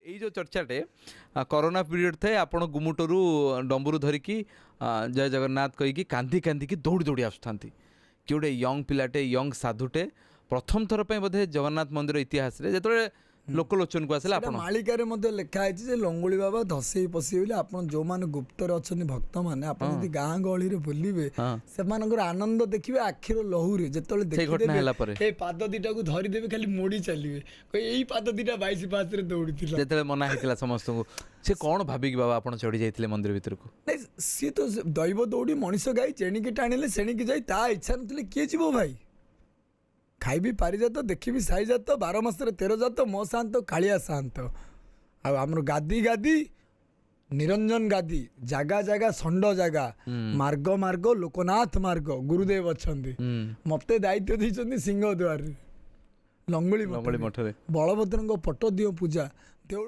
ଏଇ ଯେଉଁ ଚର୍ଚ୍ଚାଟେ corona period ଥାଏ ଆପଣ ଗୁମୁଟରୁ ଡମ୍ବୁରୁ ଧରିକି ଜୟ ଜଗନ୍ନାଥ କହିକି କାନ୍ଦି କାନ୍ଦିକି ଦୌଡ଼ି ଦୌଡ଼ି ଆସୁଥାନ୍ତି କି ଗୋଟେ ୟଙ୍ଗ ପିଲାଟେ ୟଙ୍ଗ ସାଧୁଟେ ପ୍ରଥମ ଥର ପାଇଁ ବୋଧେ ଜଗନ୍ନାଥ ମନ୍ଦିର ଇତିହାସରେ ଯେତେବେଳେ ଲୋକଲୋଚନକୁ ଆସିଲା ଆପଣ ମାଳିକାରେ ମଧ୍ୟ ଲେଖା ହେଇଛି ଯେ ଲଙ୍ଗୁଳି ବାବା ଧସେଇ ପଶିବେ ବୋଲି ଆପଣ ଯେଉଁମାନେ ଗୁପ୍ତରେ ଅଛନ୍ତି ଭକ୍ତମାନେ ଆପଣ ଯଦି ଗାଁ ଗହଳିରେ ବୁଲିବେ ସେମାନଙ୍କର ଆନନ୍ଦ ଦେଖିବେ ଆଖିର ଲହୁରେ ଯେତେବେଳେ ଦେଖିଦେବେ ଏଇ ପାଦ ଦିଟାକୁ ଧରିଦେବେ ଖାଲି ମୋଡ଼ି ଚାଲିବେ ଏଇ ପାଦ ଦିଟା 22 ପାହାଚରେ ଦୌଡ଼ିଥିଲା ଯେତେବେଳେ ମନା ହେଇଥିଲା ସମସ୍ତଙ୍କୁ ସେ କ'ଣ ଭାବିକି ବାବା ଆପଣ ଚଢ଼ି ଯାଇଥିଲେ ମନ୍ଦିର ଭିତରକୁ? ନାଇଁ ସିଏ ତ ଦୈବ ଦୌଡ଼ି ମଣିଷ ଗାଈ ଚେଣିକି ଟାଣିଲେ ସେଣିକି ଯାଇ ତା ଇଚ୍ଛା ନଥିଲେ କିଏ ଯିବ ଭାଇ? ଖାଇବି ପାରିଜାତ ଦେଖିବି ସାଇଜାତ 12 ମାସରେ 13 ଜାତ ମୋ ଶାନ୍ତ କାଳିଆ ଶାନ୍ତ ଆଉ ଆମର ଗାଦି ଗାଦି ନିରଞ୍ଜନ ଗାଦି ଜାଗା ଜାଗା ଷଣ୍ଡ ଜାଗା ମାର୍ଗ ମାର୍ଗ ଲୋକନାଥ ମାର୍ଗ ଗୁରୁଦେବ ଅଛନ୍ତି ମତେ ଦାୟିତ୍ୱ ଦେଇଛନ୍ତି ସିଂହଦ୍ୱାରରେ ଲଙ୍ଗୁଳି ମଠରେ ବଳଭଦ୍ରଙ୍କ ପଟ ଦିଅ ପୂଜା ଦେଉଳ